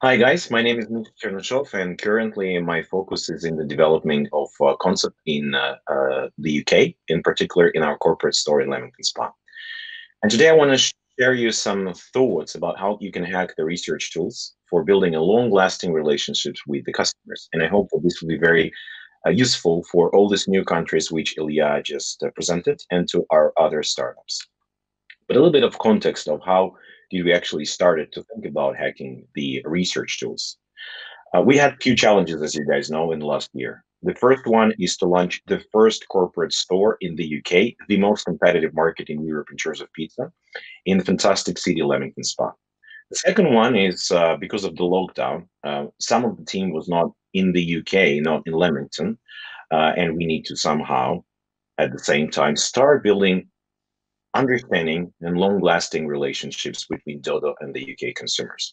Hi guys, my name is Mikhail Chernyshev, and currently my focus is in the development of concept in the UK, in particular in our corporate store in Leamington Spa. And today I want to share you some thoughts about how you can hack the research tools for building a long-lasting relationships with the customers. And I hope that this will be very useful for all these new countries which Ilya just presented and to our other startups. But a little bit of context of how did we actually started to think about hacking the research tools. We had few challenges, as you guys know, in the last year. The first one is to launch the first corporate store in the UK, the most competitive market in Europe in terms of pizza, in the fantastic city Leamington Spa. The second one is because of the lockdown, some of the team was not in the UK, not in Leamington, and we need to somehow, at the same time, start building understanding and long-lasting relationships between Dodo and the UK consumers.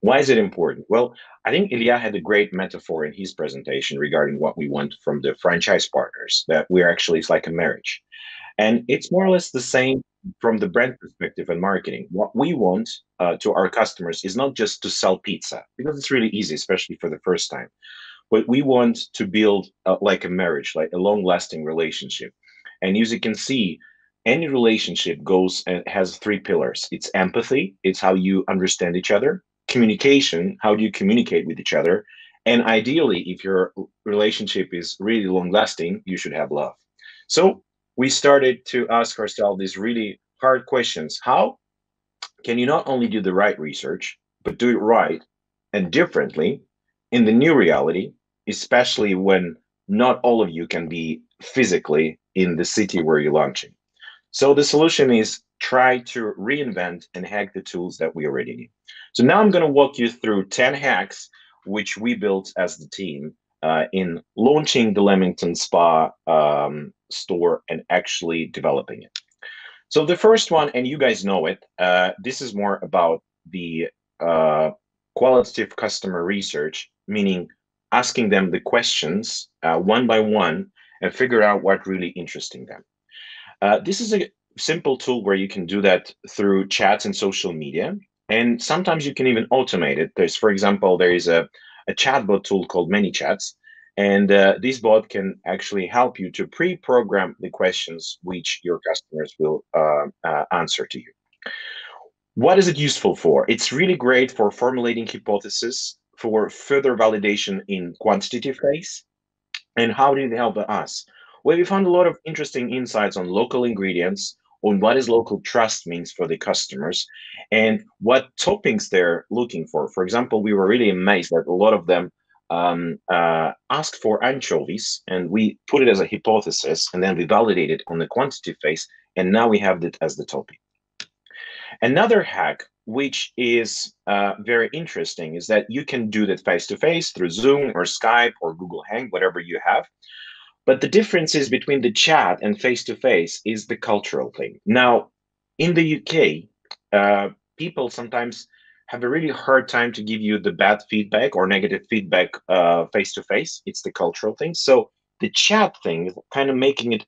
Why is it important? Well, I think Ilya had a great metaphor in his presentation regarding what we want from the franchise partners, that we're actually, it's like a marriage. And it's more or less the same from the brand perspective and marketing. What we want to our customers is not just to sell pizza, because it's really easy, especially for the first time. But we want to build like a marriage, like a long lasting relationship. And as you can see, any relationship goes and has three pillars. It's empathy, it's how you understand each other, communication, how do you communicate with each other, and ideally, if your relationship is really long lasting, you should have love. So we started to ask ourselves these really hard questions. How can you not only do the right research, but do it right and differently in the new reality, especially when not all of you can be physically in the city where you're launching? So the solution is try to reinvent and hack the tools that we already need. So now I'm going to walk you through 10 hacks which we built as the team in launching the Leamington Spa store and actually developing it. So the first one, and you guys know it, this is more about the qualitative customer research, meaning asking them the questions one by one and figure out what really interesting them. This is a simple tool where you can do that through chats and social media. And sometimes you can even automate it. There's, for example, there is a chatbot tool called ManyChats. And this bot can actually help you to pre-program the questions which your customers will answer to you. What is it useful for? It's really great for formulating hypotheses, for further validation in quantitative phase. And how did it help us? Well, we found a lot of interesting insights on local ingredients, on what is local trust means for the customers, and what toppings they're looking for. For example, we were really amazed that a lot of them asked for anchovies, and we put it as a hypothesis, and then we validated on the quantitative phase, and now we have it as the topic. Another hack, which is very interesting, is that you can do that face-to-face through Zoom or Skype or Google Hang, whatever you have. But the differences between the chat and face-to-face is the cultural thing. Now, in the UK, people sometimes have a really hard time to give you the bad feedback or negative feedback face-to-face. It's the cultural thing. So the chat thing is kind of making it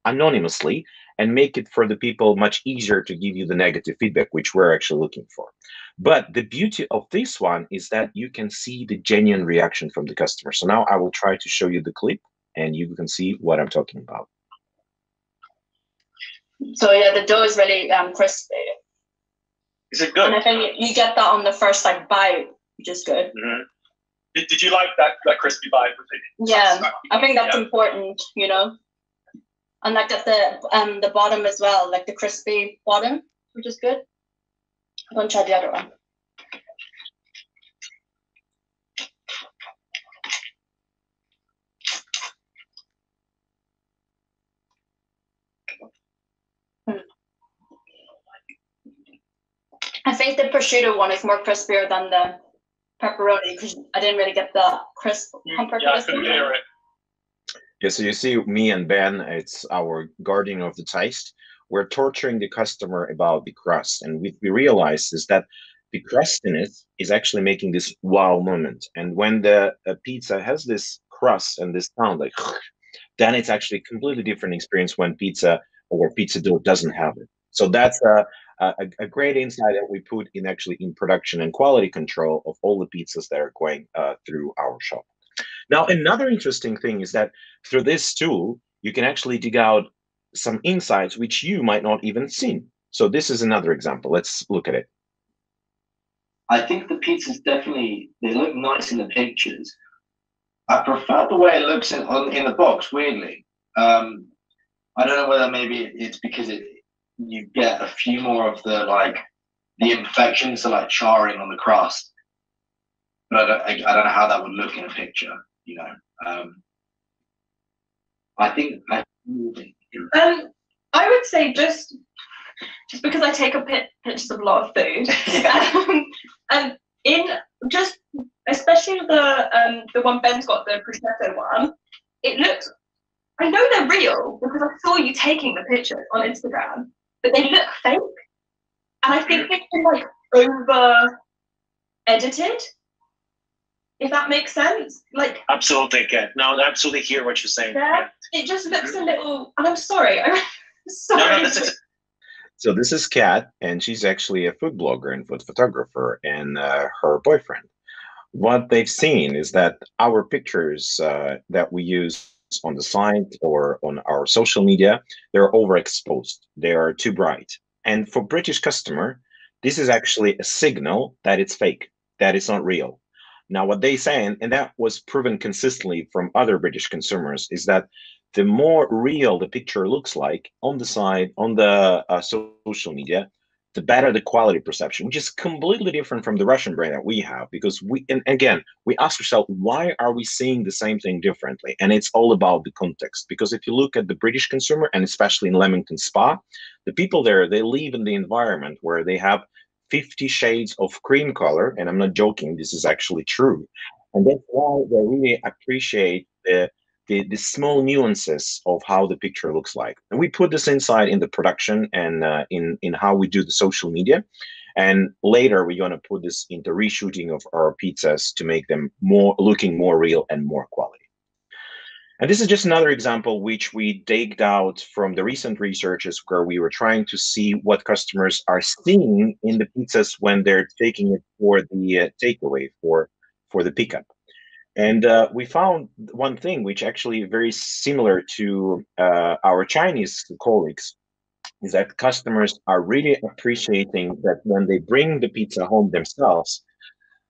anonymously and make it for the people much easier to give you the negative feedback, which we're actually looking for. But the beauty of this one is that you can see the genuine reaction from the customer. So now I will try to show you the clip and you can see what I'm talking about. So yeah, the dough is really crispy. Is it good? And I think you get that on the first like bite, which is good. Mm-hmm. Did you like that crispy bite? Yeah, I think that's important, you know. And like at the bottom as well, like the crispy bottom, which is good. I'm gonna try the other one. I think the prosciutto one is more crispier than the pepperoni because I didn't really get the crisp on purpose. Yeah, I couldn't hear it. Yeah, so you see me and Ben, it's our guardian of the taste. We're torturing the customer about the crust. And what we realize is that the crustiness is actually making this wow moment. And when the pizza has this crust and this sound like, then it's actually a completely different experience when pizza or pizza dough doesn't have it. So that's a great insight that we put in actually in production and quality control of all the pizzas that are going through our shop. Now, another interesting thing is that through this tool, you can actually dig out some insights which you might not even seen. So this is another example. Let's look at it. I think the pizzas definitely, they look nice in the pictures. I prefer the way it looks in the box, weirdly. I don't know whether maybe it's because you get a few more of the imperfections, so like charring on the crust. But I don't know how that would look in a picture, you know. I would say just because I take pictures of a lot of food, and in just especially the one Ben's got, the prosciutto one, it looks. I know they're real because I saw you taking the pictures on Instagram, but they look fake, and I think they've been like over edited. If that makes sense, like absolutely, Kat. No, I absolutely hear what you're saying. Yeah, it just looks a little. And I'm sorry. I'm sorry. No, So this is Kat, and she's actually a food blogger and food photographer, and her boyfriend. What they've seen is that our pictures that we use on the site or on our social media, they're overexposed. They are too bright. And for British customer, this is actually a signal that it's fake, that it's not real. Now, what they say, and that was proven consistently from other British consumers, is that the more real the picture looks like on the site, on the social media, the better the quality perception, which is completely different from the Russian brand that we have. Because and again, we ask ourselves, why are we seeing the same thing differently? And it's all about the context. Because if you look at the British consumer, and especially in Leamington Spa, the people there, they live in the environment where they have 50 shades of cream color, and I'm not joking, this is actually true. And that's why they really appreciate the small nuances of how the picture looks like. And we put this insight in the production and in how we do the social media. And later we're going to put this into reshooting of our pizzas to make them looking more real and more quality. And this is just another example which we digged out from the recent researches where we were trying to see what customers are seeing in the pizzas when they're taking it for the takeaway, for the pickup. And we found one thing which actually very similar to our Chinese colleagues, is that customers are really appreciating that when they bring the pizza home themselves,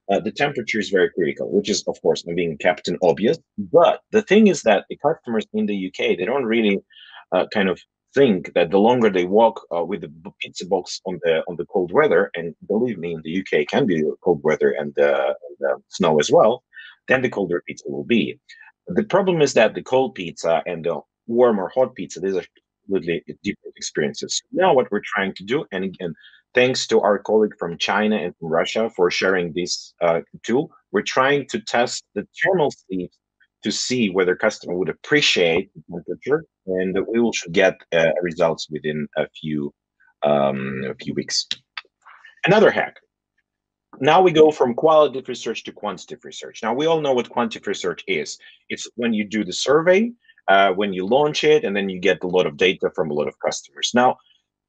the temperature is very critical, which is, of course, being Captain Obvious. But the thing is that the customers in the UK, they don't really kind of think that the longer they walk with the pizza box on the cold weather, and believe me, in the UK can be cold weather and snow as well, then the colder pizza will be. The problem is that the cold pizza and the warm or hot pizza, these are completely different experiences. Now what we're trying to do, and again, thanks to our colleague from China and from Russia for sharing this tool, we're trying to test the thermal sleeves to see whether customer would appreciate the temperature, and we will should get results within a few weeks. Another hack. Now we go from qualitative research to quantitative research. Now we all know what quantitative research is. It's when you do the survey, when you launch it, and then you get a lot of data from a lot of customers. Now,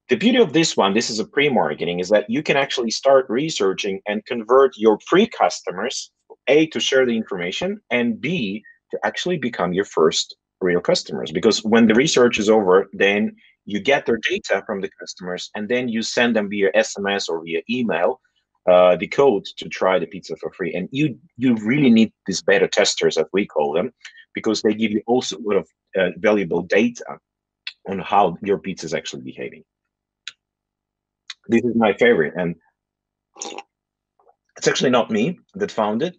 the beauty of this one, this is a pre-marketing, is that you can actually start researching and convert your pre-customers, A, to share the information, and B, to actually become your first real customers. Because when the research is over, then you get their data from the customers, and then you send them via SMS or via email the code to try the pizza for free. And you really need these beta testers, as we call them, because they give you also a lot of valuable data on how your pizza is actually behaving. This is my favorite, and it's actually not me that found it,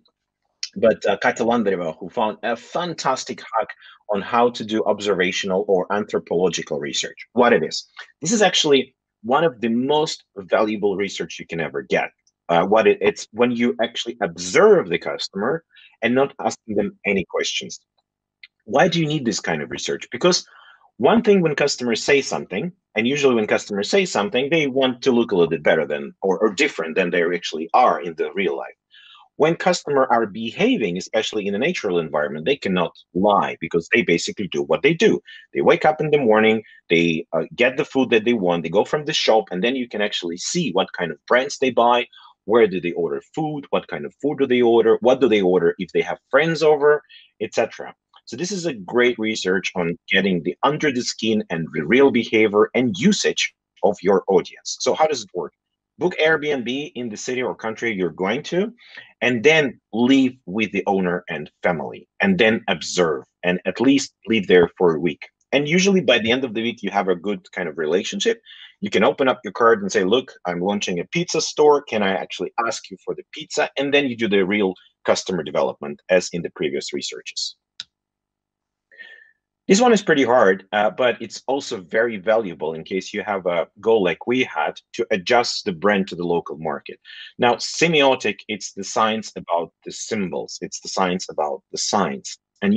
but Katya Landreva, who found a fantastic hack on how to do observational or anthropological research. What it is, this is actually one of the most valuable research you can ever get. It's when you actually observe the customer and not asking them any questions. Why do you need this kind of research? Because one thing when customers say something, and usually when customers say something, they want to look a little bit better than or different than they actually are in the real life. When customers are behaving, especially in a natural environment, they cannot lie because they basically do what they do. They wake up in the morning, they get the food that they want, they go from the shop, and then you can actually see what kind of brands they buy, where do they order food, what kind of food do they order, what do they order if they have friends over, etc. So this is a great research on getting the under the skin and the real behavior and usage of your audience. So how does it work? Book Airbnb in the city or country you're going to, and then live with the owner and family, and then observe and at least live there for a week. And usually by the end of the week, you have a good kind of relationship. You can open up your card and say, look, I'm launching a pizza store. Can I actually ask you for the pizza? And then you do the real customer development as in the previous researches. This one is pretty hard, but it's also very valuable in case you have a goal like we had to adjust the brand to the local market. Now, semiotic, it's the science about the symbols. It's the science about the signs. And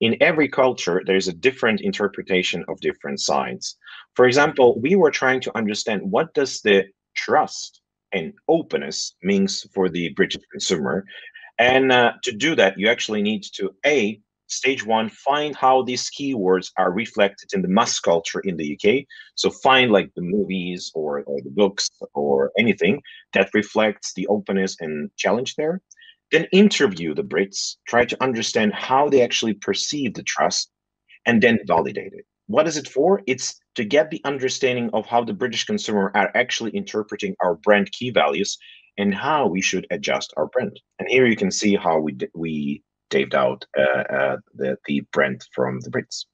in every culture, there's a different interpretation of different signs. For example, we were trying to understand what does the trust and openness means for the British consumer. And to do that, you actually need to, stage one, find how these keywords are reflected in the mass culture in the UK. So find like the movies or the books or anything that reflects the openness and challenge there. Then interview the Brits, try to understand how they actually perceive the trust, and then validate it. What is it for? It's to get the understanding of how the British consumer are actually interpreting our brand key values and how we should adjust our brand. And here you can see how we taped out the brand from the Brits.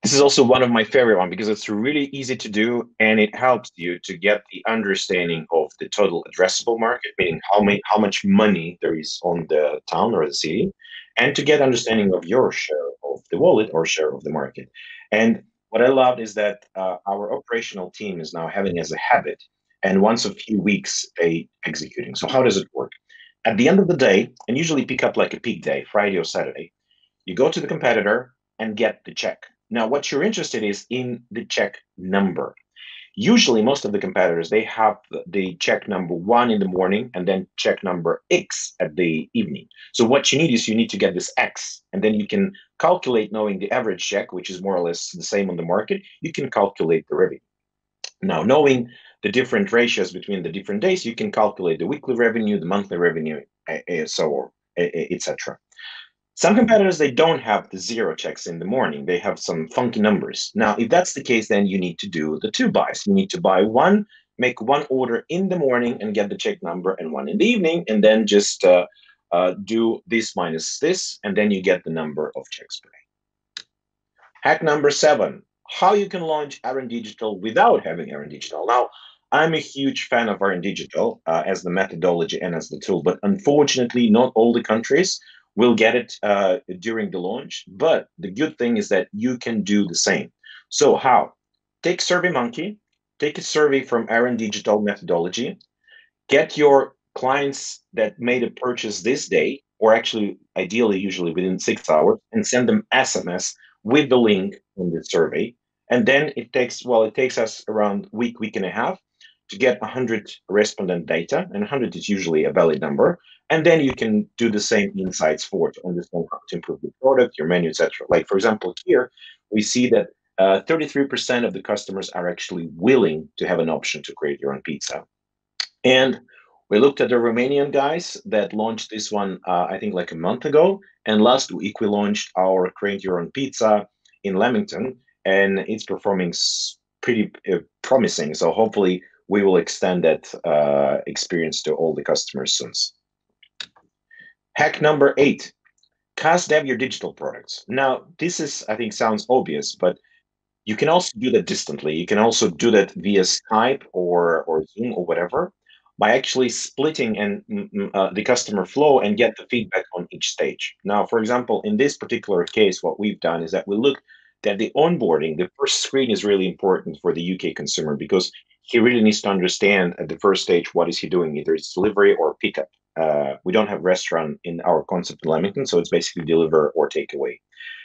This is also one of my favorite ones because it's really easy to do and it helps you to get the understanding of the total addressable market, meaning how much money there is on the town or the city, and to get understanding of your share of the wallet or share of the market. And what I love is that our operational team is now having as a habit, and once a few weeks they executing. So how does it work? At the end of the day, and usually pick up like a peak day, Friday or Saturday, you go to the competitor and get the check. Now, what you're interested is in the check number. Usually, most of the competitors, they have the check number 1 in the morning and then check number X at the evening. So what you need is you need to get this X, and then you can calculate, knowing the average check, which is more or less the same on the market, you can calculate the revenue. Now, knowing the different ratios between the different days, you can calculate the weekly revenue, the monthly revenue, so on, etc. Some competitors, they don't have the 0 checks in the morning. They have some funky numbers. Now, if that's the case, then you need to do the 2 buys. You need to buy one, make one order in the morning and get the check number, and one in the evening, and then just do this minus this, and then you get the number of checks per day. Hack number 7, how you can launch RN Digital without having RN Digital. Now, I'm a huge fan of RN Digital as the methodology and as the tool, but unfortunately, not all the countries will get it during the launch. But the good thing is that you can do the same. So how? Take SurveyMonkey, take a survey from RN Digital methodology, get your clients that made a purchase this day, or actually, ideally, usually within 6 hours, and send them SMS with the link in the survey. And then it takes us around week and a half to get 100 respondent data, and 100 is usually a valid number. And then you can do the same insights to understand how to improve the product, your menu, etc. Like, for example, here we see that 33% of the customers are actually willing to have an option to create your own pizza. And we looked at the Romanian guys that launched this one, I think like a month ago. And last week we launched our Create Your Own Pizza in Leamington, and it's performing pretty promising. So hopefully we will extend that experience to all the customers soon. Hack number 8, cost dev your digital products. Now, this is, I think, sounds obvious, but you can also do that distantly. You can also do that via Skype or Zoom or whatever, by actually splitting the customer flow and get the feedback on each stage. Now, for example, in this particular case, what we've done is that we look that the onboarding, the first screen is really important for the UK consumer because he really needs to understand at the first stage, what is he doing? Either it's delivery or pickup. We don't have restaurant in our concept in Leamington, so it's basically deliver or take away.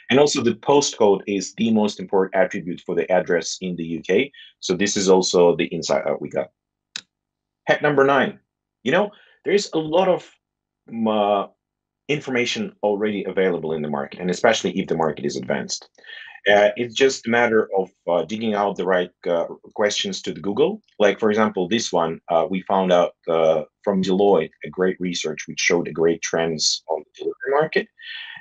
And also the postcode is the most important attribute for the address in the UK. So this is also the insight we got. Hack number 9, there's a lot of information already available in the market, and especially if the market is advanced. It's just a matter of digging out the right questions to the Google. Like, for example, this one, we found out from Deloitte, a great research which showed a great trends on the delivery market.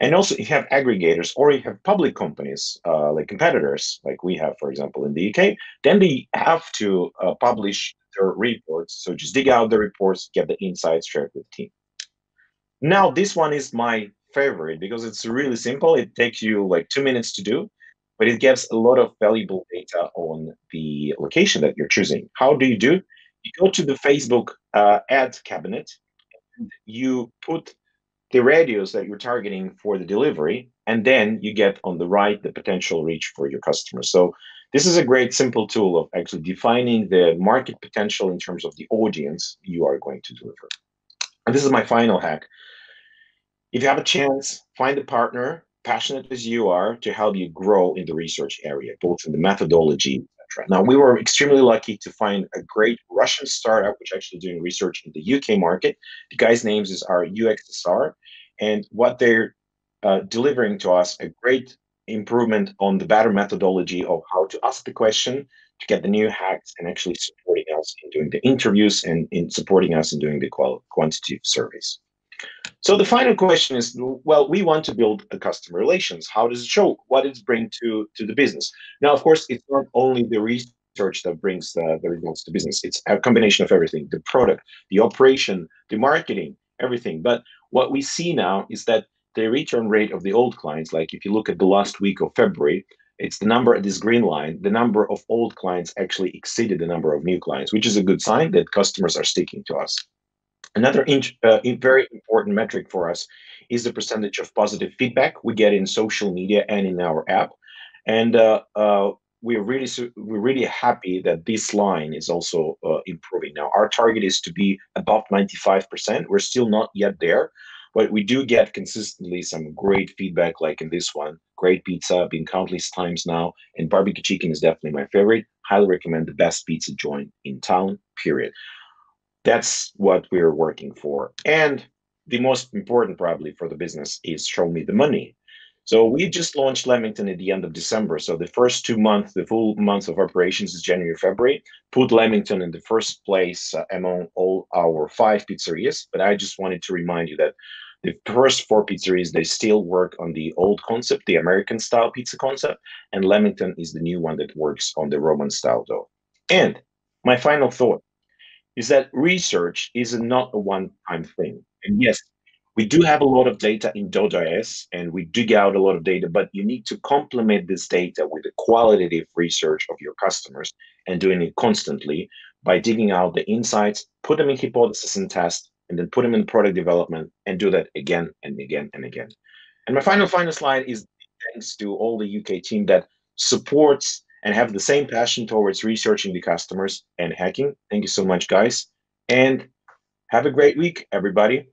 And also, if you have aggregators or you have public companies like competitors, like we have, for example, in the UK, then they have to publish their reports. So just dig out the reports, get the insights, share it with the team. Now, this one is my favorite because it's really simple. It takes you like 2 minutes to do, but it gives a lot of valuable data on the location that you're choosing. How do? You go to the Facebook ad cabinet, and you put the radius that you're targeting for the delivery, and then you get on the right the potential reach for your customers. So this is a great simple tool of actually defining the market potential in terms of the audience you are going to deliver. And this is my final hack. If you have a chance, find a partner passionate as you are to help you grow in the research area, both in the methodology, etc. Now, we were extremely lucky to find a great Russian startup which actually doing research in the UK market. The guy's names are UXSR, and what they're delivering to us a great improvement on the better methodology of how to ask the question to get the new hacks and actually supporting us in doing the interviews and in supporting us in doing the quantitative surveys. So the final question is, well, we want to build a customer relations. How does it show? What does it bring to the business? Now, of course, it's not only the research that brings the results to business. It's a combination of everything, the product, the operation, the marketing, everything. But what we see now is that the return rate of the old clients, like if you look at the last week of February, it's the number, this green line, the number of old clients actually exceeded the number of new clients, which is a good sign that customers are sticking to us. Another very important metric for us is the percentage of positive feedback we get in social media and in our app. And we're really happy that this line is also improving. Now, our target is to be above 95%. We're still not yet there, but we do get consistently some great feedback, like in this one. Great pizza, been countless times now, and barbecue chicken is definitely my favorite. Highly recommend, the best pizza joint in town, period. That's what we're working for. And the most important probably for the business is show me the money. So we just launched Leamington at the end of December. So the first 2 months, the full months of operations is January, February, put Leamington in the first place among all our 5 pizzerias. But I just wanted to remind you that the first 4 pizzerias, they still work on the old concept, the American style pizza concept. And Leamington is the new one that works on the Roman style dough. And my final thought is that research is not a one-time thing. And yes, we do have a lot of data in Dodo.is and we dig out a lot of data, but you need to complement this data with the qualitative research of your customers and doing it constantly by digging out the insights, put them in hypothesis and test, and then put them in product development and do that again and again and again. And my final slide is thanks to all the UK team that supports and have the same passion towards researching the customers and hacking. Thank you so much, guys. And have a great week, everybody.